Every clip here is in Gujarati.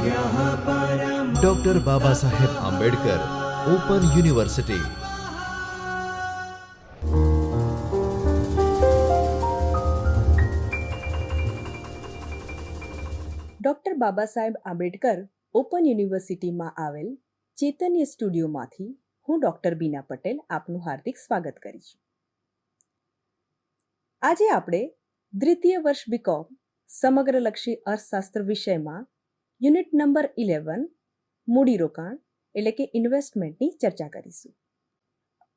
Doctor Baba Saheb Ambedkar open university. Doctor Baba Saheb Ambedkar open યુનિવર્સિટીમાં આવેલ ચૈતન્ય સ્ટુડિયોમાંથી હું ડૉક્ટર બીના પટેલ આપનું હાર્દિક સ્વાગત કરું છું. આજે આપણે દ્વિતીય વર્ષ બીકોમ સમગ્રલક્ષી અર્થશાસ્ત્ર વિષયમાં યુનિટ નંબર 11 મૂડીરોકાણ એટલે કે ઇન્વેસ્ટમેન્ટની ચર્ચા કરીશું.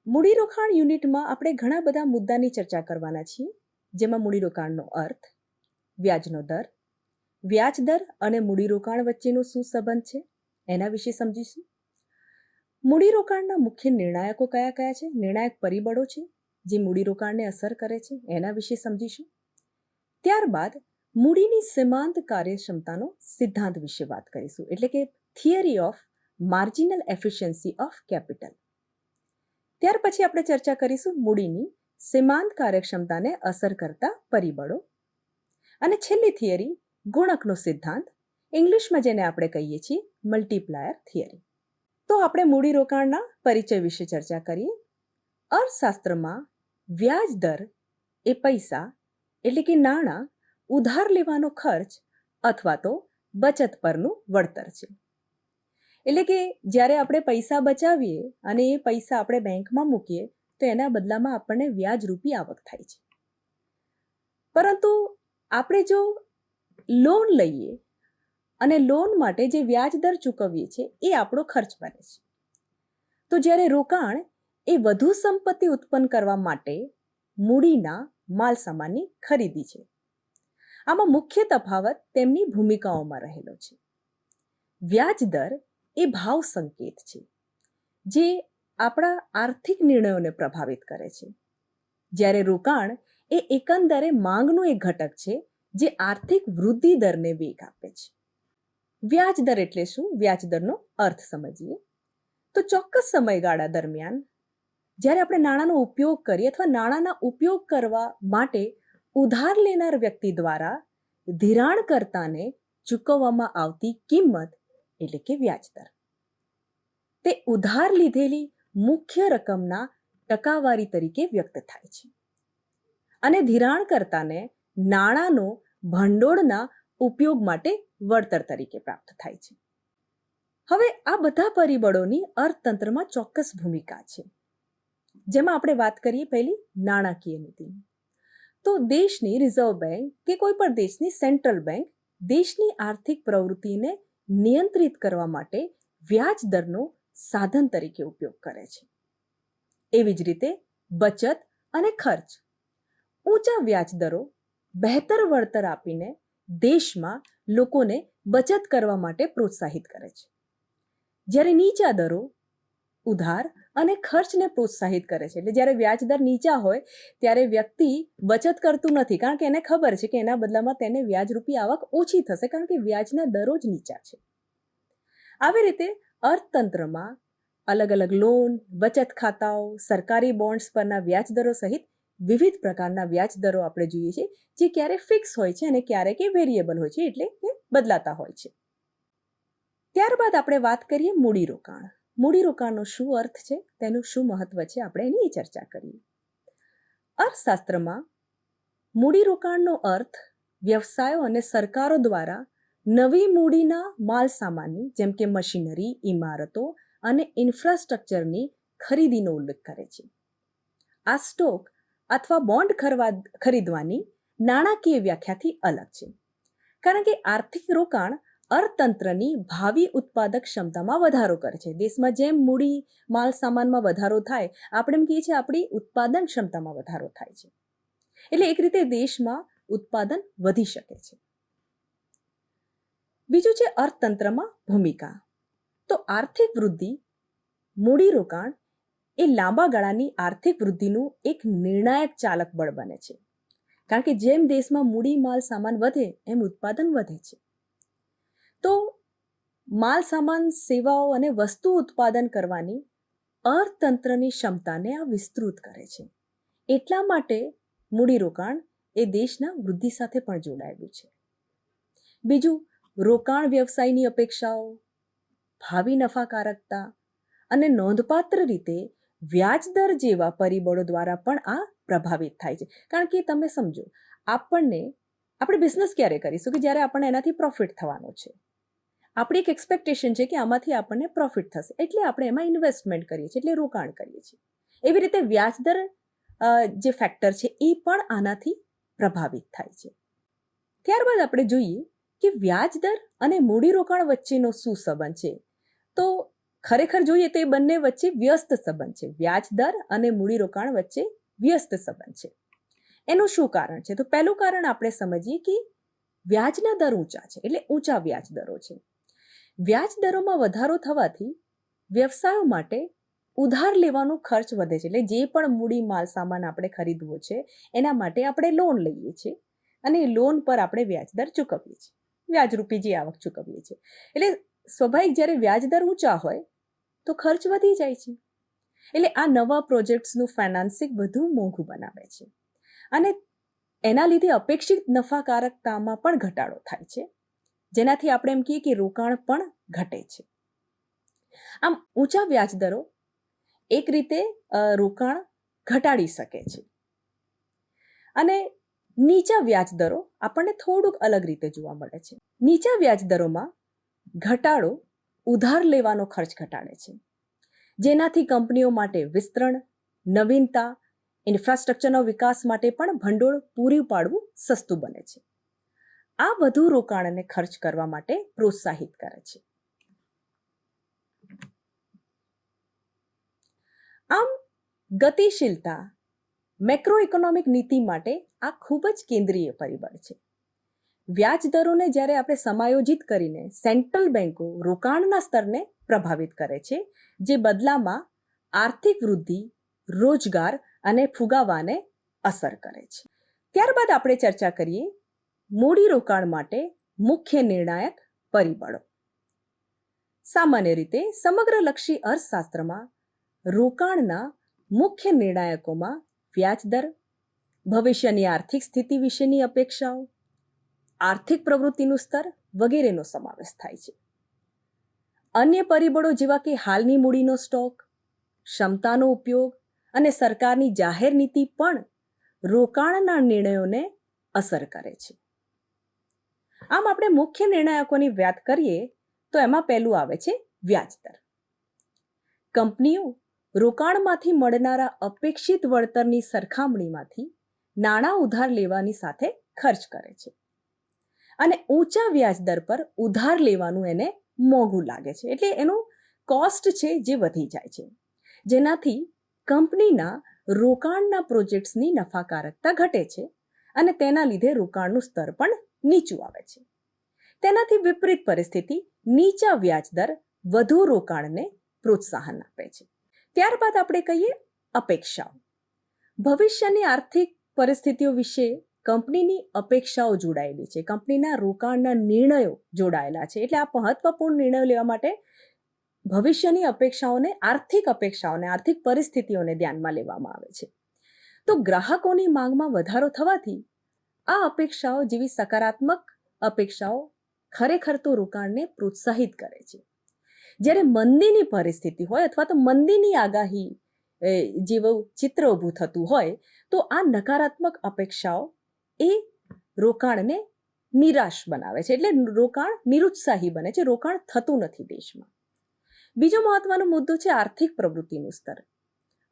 મૂડીરોકાણ યુનિટમાં આપણે ઘણા બધા મુદ્દાની ચર્ચા કરવાના છીએ, જેમાં મૂડીરોકાણનો અર્થ, વ્યાજનો દર, વ્યાજ દર અને મૂડીરોકાણ વચ્ચેનો શું સંબંધ છે એના વિશે સમજીશું. મૂડીરોકાણના મુખ્ય નિર્ણાયકો કયા કયા છે, નિર્ણાયક પરિબળો છે જે મૂડીરોકાણને અસર કરે છે એના વિશે સમજીશું. ત્યારબાદ મૂડીની સીમાંત કાર્યક્ષમતાનો સિદ્ધાંત વિશે વાત કરીશું, એટલે કે theory of marginal efficiency of capital. ત્યાર પછી આપણે ચર્ચા કરીશું મૂડીની સીમાંત કાર્યક્ષમતાને અસર કરતા પરિબળો. અને છેલ્લી થિયરી ગુણકનો સિદ્ધાંત, ઇંગ્લિશમાં જેને આપણે કહીએ છીએ મલ્ટીપ્લાયર થિયરી. તો આપણે મૂડીરોકાણના પરિચય વિશે ચર્ચા કરીએ. અર્થશાસ્ત્રમાં વ્યાજ દર એ પૈસા એટલે કે નાણાં ઉધાર લેવાનો ખર્ચ અથવા તો બચત પરનું વળતર છે. એટલે કે જ્યારે આપણે પૈસા બચાવીએ અને એ પૈસા આપણે બેંકમાં મૂકીએ તો એના બદલામાં આપણને વ્યાજરૂપી આવક થાય છે. પરંતુ આપણે જો લોન લઈએ અને લોન માટે જે વ્યાજ દર ચૂકવીએ છીએ એ આપણો ખર્ચ બને છે. તો જ્યારે રોકાણ એ વધુ સંપત્તિ ઉત્પન્ન કરવા માટે મૂડીના માલ સામાનની ખરીદી છે. આમાં મુખ્ય તફાવત તેમની ભૂમિકાઓમાં રહેલો છે. વ્યાજ દર એ ભાવ સંકેત છે જે આપણા આર્થિક નિર્ણયોને પ્રભાવિત કરે છે, જ્યારે રોકાણ એ એકંદરે માંગનો એક ઘટક છે જે આર્થિક વૃદ્ધિ દરને વેગ આપે છે. વ્યાજ દર એટલે શું? વ્યાજ દરનો અર્થ સમજીએ તો ચોક્કસ સમયગાળા દરમિયાન જ્યારે આપણે નાણાંનો ઉપયોગ કરીએ અથવા નાણાંના ઉપયોગ કરવા માટે ઉધાર લેનાર વ્યક્તિ દ્વારા ધિરાણકર્તાને ચૂકવવામાં આવતી કિંમત એટલે કે વ્યાજ દર, તે ઉધાર લીધેલી મુખ્ય રકમના ટકાવારી તરીકે વ્યક્ત થાય છે અને ધિરાણકર્તાને નાણાંનો ભંડોળના ઉપયોગ માટે વળતર તરીકે પ્રાપ્ત થાય છે. હવે આ બધા પરિબળોની અર્થતંત્રમાં ચોક્કસ ભૂમિકા છે, જેમાં આપણે વાત કરીએ પહેલી નાણાકીય નીતિની. તો દેશની રિઝર્વ બેંક કે કોઈ પણ દેશની સેન્ટ્રલ બેંક દેશની આર્થિક પ્રવૃત્તિને નિયંત્રિત કરવા માટે વ્યાજ દરનો સાધન તરીકે ઉપયોગ કરે છે. એવી જ રીતે બચત અને ખર્ચ, ઊંચા વ્યાજ દરો બહેતર વળતર આપીને દેશમાં લોકોને બચત કરવા માટે પ્રોત્સાહિત કરે છે, જ્યારે નીચા દરો ઉધાર અને ખર્ચને પ્રોત્સાહિત કરે છે. એટલે જ્યારે વ્યાજ દર નીચા હોય ત્યારે વ્યક્તિ બચત કરતું નથી, કારણ કે એને ખબર છે કે એના બદલામાં તેને વ્યાજરૂપી આવક ઓછી થશે, કારણ કે વ્યાજના દરો જ નીચા છે. આવી રીતે અર્થતંત્રમાં અલગ અલગ લોન, બચત ખાતાઓ, સરકારી બોન્ડ્સ પરના વ્યાજ દરો સહિત વિવિધ પ્રકારના વ્યાજ દરો આપણે જોઈએ છીએ, જે ક્યારેક ફિક્સ હોય છે અને ક્યારેક એ વેરિયેબલ હોય છે, એટલે કે બદલાતા હોય છે. ત્યારબાદ આપણે વાત કરીએ મૂડીરોકાણ. મૂડીરોકાણનો શું અર્થ છે, તેનું શું મહત્વ છે, આપણે એની ચર્ચા કરીએ. અર્થશાસ્ત્રમાં મૂડીરોકાણનો અર્થ વ્યવસાયો અને સરકારો દ્વારા નવી મૂડીના માલ સામાનની જેમ કે મશીનરી, ઇમારતો અને ઇન્ફ્રાસ્ટ્રક્ચરની ખરીદીનો ઉલ્લેખ કરે છે. આ સ્ટોક અથવા બોન્ડ ખરીદવાની નાણાકીય વ્યાખ્યાથી અલગ છે, કારણ કે આર્થિક રોકાણ અર્થતંત્રની ભાવિ ઉત્પાદક ક્ષમતામાં વધારો કરે છે. દેશમાં જેમ મૂડી માલ સામાનમાં વધારો થાય, આપણે એમ કહીએ છીએ આપણી ઉત્પાદન ક્ષમતામાં વધારો થાય છે. એટલે એક રીતે દેશમાં ઉત્પાદન વધી શકે છે. બીજું છે અર્થતંત્રમાં ભૂમિકા. તો આર્થિક વૃદ્ધિ, મૂડીરોકાણ એ લાંબા ગાળાની આર્થિક વૃદ્ધિનું એક નિર્ણાયક ચાલક બળ બને છે, કારણ કે જેમ દેશમાં મૂડી માલ સામાન વધે એમ ઉત્પાદન વધે છે. તો માલ સામાન, સેવાઓ અને વસ્તુ ઉત્પાદન કરવાની અર્થતંત્રની ક્ષમતાને આ વિસ્તૃત કરે છે. એટલા માટે મૂડીરોકાણ એ દેશના વૃદ્ધિ સાથે પણ જોડાયેલું છે. બીજું રોકાણ વ્યવસાયની અપેક્ષાઓ, ભાવિ નફાકારકતા અને નોંધપાત્ર રીતે વ્યાજદર જેવા પરિબળો દ્વારા પણ આ પ્રભાવિત થાય છે. કારણ કે તમે સમજો, આપણે બિઝનેસ ક્યારે કરીશું કે જ્યારે આપણને એનાથી પ્રોફિટ થવાનો છે. આપણી એક એક્સપેક્ટેશન છે કે આમાંથી આપણને પ્રોફિટ થશે, એટલે આપણે એમાં ઇન્વેસ્ટમેન્ટ કરીએ છીએ, એટલે રોકાણ કરીએ છીએ. એવી રીતે વ્યાજદર જે ફેક્ટર છે એ પણ આનાથી પ્રભાવિત થાય છે. ત્યારબાદ આપણે જોઈએ કે વ્યાજદર અને મૂડીરોકાણ વચ્ચેનો શું સંબંધ છે. તો ખરેખર જોઈએ તો એ બંને વચ્ચે વ્યસ્ત સંબંધ છે. વ્યાજદર અને મૂડીરોકાણ વચ્ચે વ્યસ્ત સંબંધ છે. એનું શું કારણ છે? તો પહેલું કારણ આપણે સમજીએ કે વ્યાજના દર ઊંચા છે, એટલે ઊંચા વ્યાજ દરો છે. વ્યાજ દરોમાં વધારો થવાથી વ્યવસાયો માટે ઉધાર લેવાનો ખર્ચ વધે છે. એટલે જે પણ મૂડી માલ સામાન આપણે ખરીદવો છે એના માટે આપણે લોન લઈએ છીએ અને એ લોન પર આપણે વ્યાજદર ચૂકવીએ છીએ, વ્યાજરૂપી જે આવક ચૂકવીએ છીએ. એટલે સ્વાભાવિક જ્યારે વ્યાજદર ઊંચા હોય તો ખર્ચ વધી જાય છે. એટલે આ નવા પ્રોજેક્ટ્સનું ફાઇનાન્સિંગ વધુ મોંઘું બનાવે છે અને એના લીધે અપેક્ષિત નફાકારકતામાં પણ ઘટાડો થાય છે, જેનાથી આપણે એમ કહીએ કે રોકાણ પણ ઘટે છે. આમ ઊંચા વ્યાજદરો એક રીતે રોકાણ ઘટાડી શકે છે અને નીચા વ્યાજદરો આપણને થોડુંક અલગ રીતે જોવા મળે છે. નીચા વ્યાજદરોમાં ઘટાડો ઉધાર લેવાનો ખર્ચ ઘટાડે છે, જેનાથી કંપનીઓ માટે વિસ્તરણ, નવીનતા, ઇન્ફ્રાસ્ટ્રક્ચરનો વિકાસ માટે પણ ભંડોળ પૂરું પાડવું સસ્તું બને છે. આ વધુ રોકાણને ખર્ચ કરવા માટે પ્રોત્સાહિત કરે છે. આમ ગતિશીલતા મેક્રો ઇકોનોમિક નીતિ માટે આ ખૂબ જ કેન્દ્રીય પરિબળ છે. વ્યાજ દરોને જ્યારે આપણે સમાયોજિત કરીને સેન્ટ્રલ બેન્કો રોકાણના સ્તરને પ્રભાવિત કરે છે, જે બદલામાં આર્થિક વૃદ્ધિ, રોજગાર અને ફુગાવાને અસર કરે છે. ત્યારબાદ આપણે ચર્ચા કરીએ મૂડી રોકાણ માટે મુખ્ય નિર્ણાયક પરિબળો. સામાન્ય રીતે સમગ્રલક્ષી અર્થશાસ્ત્રમાં રોકાણના મુખ્ય નિર્ણાયકોમાં વ્યાજદર, ભવિષ્યની આર્થિક સ્થિતિ વિશેની અપેક્ષાઓ, આર્થિક પ્રવૃત્તિનું સ્તર વગેરેનો સમાવેશ થાય છે. અન્ય પરિબળો જેવા કે હાલની મૂડીનો સ્ટોક, ક્ષમતાનો ઉપયોગ અને સરકારની જાહેર નીતિ પણ રોકાણના નિર્ણયોને અસર કરે છે. આમ આપણે મુખ્ય નિર્ણાયકોની વાત કરીએ તો એમાં પહેલું આવે છે વ્યાજદર. કંપનીઓ રોકાણમાંથી મળનારા અપેક્ષિત વળતરની સરખામણીમાંથી નાણાં ઉધાર લેવાની સાથે ખર્ચ કરે છે અને ઊંચા વ્યાજદર પર ઉધાર લેવાનું એને મોંઘું લાગે છે, એટલે એનું કોસ્ટ છે જે વધી જાય છે, જેનાથી કંપનીના રોકાણના પ્રોજેક્ટ્સની નફાકારકતા ઘટે છે અને તેના લીધે રોકાણનું સ્તર પણ નીચું આવે છે. તેનાથી વિપરીત પરિસ્થિતિ નીચા વ્યાજદર વધુ રોકાણને પ્રોત્સાહન આપે છે. ત્યારબાદ આપણે કહીએ અપેક્ષાઓ. ભવિષ્યની આર્થિક પરિસ્થિતિઓ વિશે કંપનીની અપેક્ષાઓ જોડાયેલી છે, કંપનીના રોકાણના નિર્ણયો જોડાયેલા છે. એટલે આ મહત્વપૂર્ણ નિર્ણયો લેવા માટે ભવિષ્યની અપેક્ષાઓને, આર્થિક પરિસ્થિતિઓને ધ્યાનમાં લેવામાં આવે છે. તો ગ્રાહકોની માંગમાં વધારો થવાથી આ અપેક્ષાઓ જેવી સકારાત્મક અપેક્ષાઓ ખરેખર તો રોકાણને પ્રોત્સાહિત કરે છે. જ્યારે મંદીની પરિસ્થિતિ હોય અથવા તો મંદીની આગાહી જેવું ચિત્ર ઊભું થતું હોય તો આ નકારાત્મક અપેક્ષાઓ એ રોકાણને નિરાશ બનાવે છે, એટલે રોકાણ નિરુત્સાહી બને છે, રોકાણ થતું નથી દેશમાં. બીજો મહત્વનો મુદ્દો છે આર્થિક પ્રવૃત્તિનું સ્તર.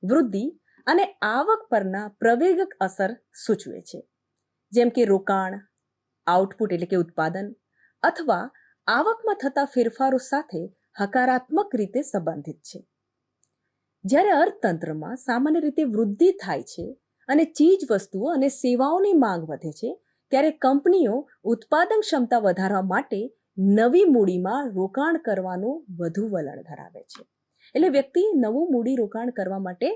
વૃદ્ધિ અને આવક પરના પ્રવેગક અસર સૂચવે છે, જેમ કે રોકાણ, આઉટપુટ એટલે કે ઉત્પાદન અથવા આવકમાં થતા ફેરફારો સાથે હકારાત્મક રીતે સંબંધિત છે. જ્યારે અર્થતંત્રમાં સામાન્ય રીતે વૃદ્ધિ થાય છે અને ચીજ વસ્તુઓ અને સેવાઓની માંગ વધે છે, ત્યારે કંપનીઓ ઉત્પાદન ક્ષમતા વધારવા માટે નવી મૂડીમાં રોકાણ કરવાનું વધુ વલણ ધરાવે છે. એટલે વ્યક્તિ નવું મૂડી રોકાણ કરવા માટે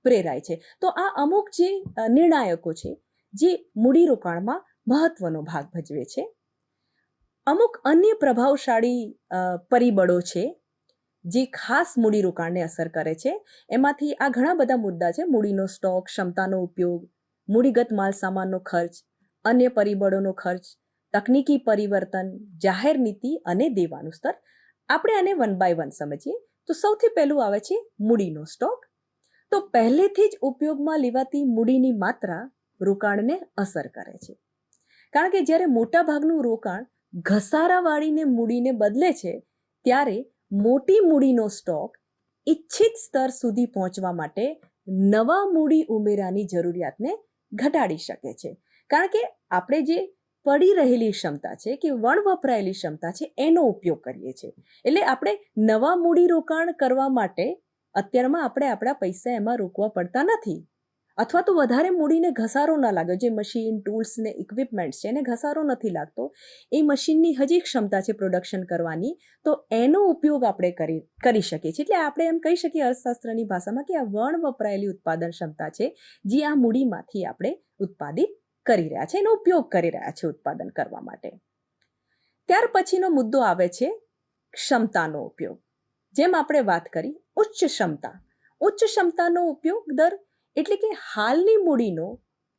પ્રેરાય છે. તો આ અમુક જે નિર્ણાયકો છે જે મૂડી રોકાણમાં મહત્વનો ભાગ ભજવે છે. અમુક અન્ય પ્રભાવશાળી પરિબળો છે જે ખાસ મૂડીરોકાણને અસર કરે છે. એમાંથી આ ઘણા બધા મુદ્દા છે: મૂડીનો સ્ટોક, ક્ષમતાનો ઉપયોગ, મૂડીગત માલ સામાનનો ખર્ચ, અન્ય પરિબળોનો ખર્ચ, તકનીકી પરિવર્તન, જાહેર નીતિ અને દેવાનું સ્તર. આપણે આને વન બાય વન સમજીએ તો સૌથી પહેલું આવે છે મૂડીનો સ્ટોક. તો પહેલેથી જ ઉપયોગમાં લેવાતી મૂડીની માત્રા રોકાણને અસર કરે છે, કારણ કે જ્યારે મોટાભાગનું રોકાણ ઘસારાવાળીને મૂડીને બદલે છે ત્યારે મોટી મૂડીનો સ્ટોક ઇચ્છિત સ્તર સુધી પહોંચવા માટે નવા મૂડી ઉમેરાની જરૂરિયાતને ઘટાડી શકે છે. કારણ કે આપણે જે પડી રહેલી ક્ષમતા છે કે વપરાયેલી ક્ષમતા છે એનો ઉપયોગ કરીએ છીએ. એટલે આપણે નવા મૂડી રોકાણ કરવા માટે અત્યારમાં આપણે આપણા પૈસા એમાં રોકવા પડતા નથી, અથવા તો વધારે મૂડીને ઘસારો ના લાગે. જે મશીન, ટૂલ્સ ને ઇક્વિપમેન્ટ્સ છે એને ઘસારો નથી લાગતો, એ મશીનની હજી ક્ષમતા છે પ્રોડક્શન કરવાની, તો એનો ઉપયોગ આપણે કરી શકીએ છીએ. એટલે આપણે એમ કહી શકીએ અર્થશાસ્ત્રની ભાષામાં કે આ વપરાયેલી ઉત્પાદન ક્ષમતા છે જે આ મૂડીમાંથી આપણે ઉત્પાદિત કરી રહ્યા છે, એનો ઉપયોગ કરી રહ્યા છે ઉત્પાદન કરવા માટે. ત્યાર પછીનો મુદ્દો આવે છે ક્ષમતાનો ઉપયોગ. જેમ આપણે વાત કરી ઉચ્ચ ક્ષમતાનો ઉપયોગ દર એટલે કે હાલની મૂડીનો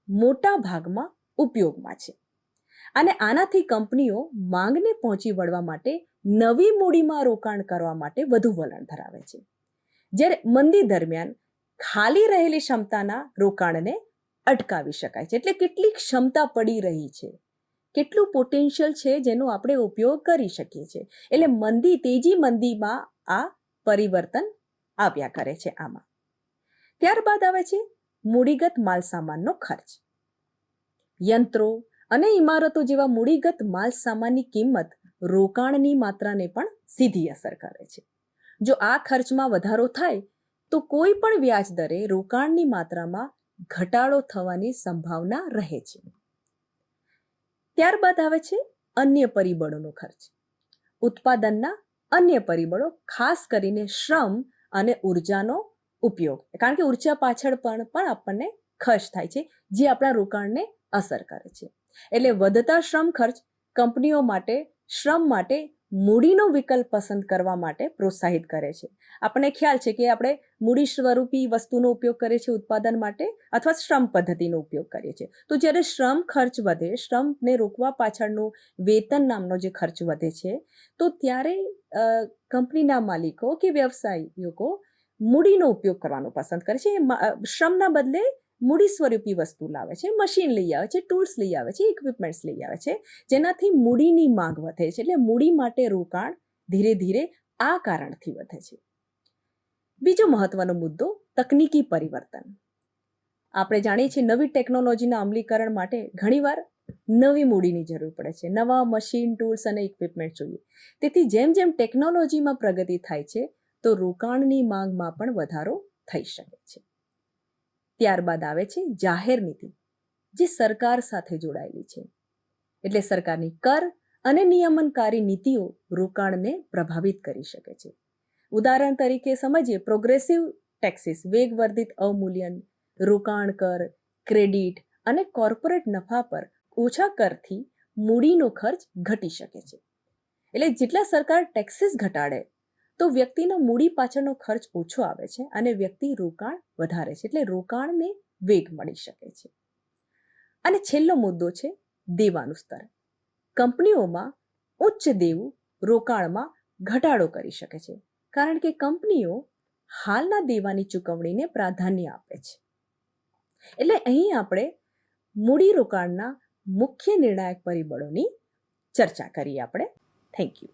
મોટા ભાગમાં ઉપયોગમાં છે, અને આનાથી કંપનીઓ માંગને પહોંચી વળવા માટે નવી મૂડીમાં રોકાણ કરવા માટે વધુ વલણ ધરાવે છે. જ્યારે મંદી દરમિયાન ખાલી રહેલી ક્ષમતાના રોકાણને અટકાવી શકાય છે. એટલે કેટલી ક્ષમતા પડી રહી છે, કેટલું પોટેન્શિયલ છે જેનો આપણે ઉપયોગ કરી શકીએ છીએ. એટલે તેજી મંદીમાં આ પરિવર્તન આવ્યા કરે છે આમાં. ત્યારબાદ આવે છે મૂડીગત માલસામાનનો ખર્ચ. યંત્રો અને ઇમારતો જેવા મૂડીગત માલસામાનની કિંમત રોકાણની માત્રાને પણ સીધી અસર કરે છે. જો આ ખર્ચમાં વધારો થાય તો કોઈ પણ વ્યાજ દરે રોકાણની માત્રામાં ઘટાડો થવાની સંભાવના રહે છે. ત્યારબાદ આવે છે અન્ય પરિબળોનો ખર્ચ. ઉત્પાદનના અન્ય પરિબળો, ખાસ કરીને શ્રમ અને ઉર્જાનો ઉપયોગ, કારણ કે ઉર્જા પાછળ પણ આપણને ખર્ચ થાય છે જે આપણા રોકાણને અસર કરે છે. એટલે વધતા શ્રમ ખર્ચ કંપનીઓ માટે શ્રમ માટે મૂડીનો વિકલ્પ પસંદ કરવા માટે પ્રોત્સાહિત કરે છે. આપણને ખ્યાલ છે કે આપણે મૂડી સ્વરૂપી વસ્તુનો ઉપયોગ કરીએ છીએ ઉત્પાદન માટે, અથવા શ્રમ પદ્ધતિનો ઉપયોગ કરીએ છીએ. તો જ્યારે શ્રમ ખર્ચ વધે, શ્રમને રોકવા પાછળનો વેતન નામનો જે ખર્ચ વધે છે, તો ત્યારે કંપનીના માલિકો કે વ્યવસાયિકો મૂડીનો ઉપયોગ કરવાનો પસંદ કરે છે. શ્રમના બદલે મૂડી સ્વરૂપી વસ્તુ લાવે છે, મશીન લઈ આવે છે, ટૂલ્સ લઈ આવે છે, ઇક્વિપમેન્ટ્સ લઈ આવે છે, જેનાથી મૂડીની માંગ વધે છે. એટલે મૂડી માટે રોકાણ ધીરે ધીરે આ કારણથી વધે છે. બીજો મહત્વનો મુદ્દો તકનીકી પરિવર્તન. આપણે જાણીએ છીએ નવી ટેકનોલોજીના અમલીકરણ માટે ઘણીવાર નવી મૂડીની જરૂર પડે છે, નવા મશીન, ટૂલ્સ અને ઇક્વિપમેન્ટ જોઈએ. તેથી જેમ જેમ ટેકનોલોજીમાં પ્રગતિ થાય છે તો રોકાણની માંગમાં પણ વધારો થઈ શકે છે. ત્યારબાદ આવે છે જાહેર નીતિ, જે સરકાર સાથે જોડાયેલી છે. એટલે સરકારની કર અને નિયમનકારી નીતિઓ રોકાણને પ્રભાવિત કરી શકે છે. ઉદાહરણ તરીકે સમજીએ પ્રોગ્રેસિવ ટેક્સીસ, વેગવર્ધિત અવમૂલ્યન, રોકાણ કર, ક્રેડિટ અને કોર્પોરેટ નફા પર ઓછા કરથી મૂડીનો ખર્ચ ઘટી શકે છે. એટલે જેટલા સરકાર ટેક્સીસ ઘટાડે તો વ્યક્તિનો મૂડી પાછળનો ખર્ચ ઓછો આવે છે અને વ્યક્તિ રોકાણ વધારે છે. એટલે રોકાણને વેગ મળી શકે છે. અને છેલ્લો મુદ્દો છે દેવાનું સ્તર. કંપનીઓમાં ઉચ્ચ દેવું રોકાણમાં ઘટાડો કરી શકે છે, કારણ કે કંપનીઓ હાલના દેવાની ચૂકવણીને પ્રાધાન્ય આપે છે. એટલે અહીં આપણે મૂડી રોકાણના મુખ્ય નિર્ણાયક પરિબળોની ચર્ચા કરી આપણે. Thank you.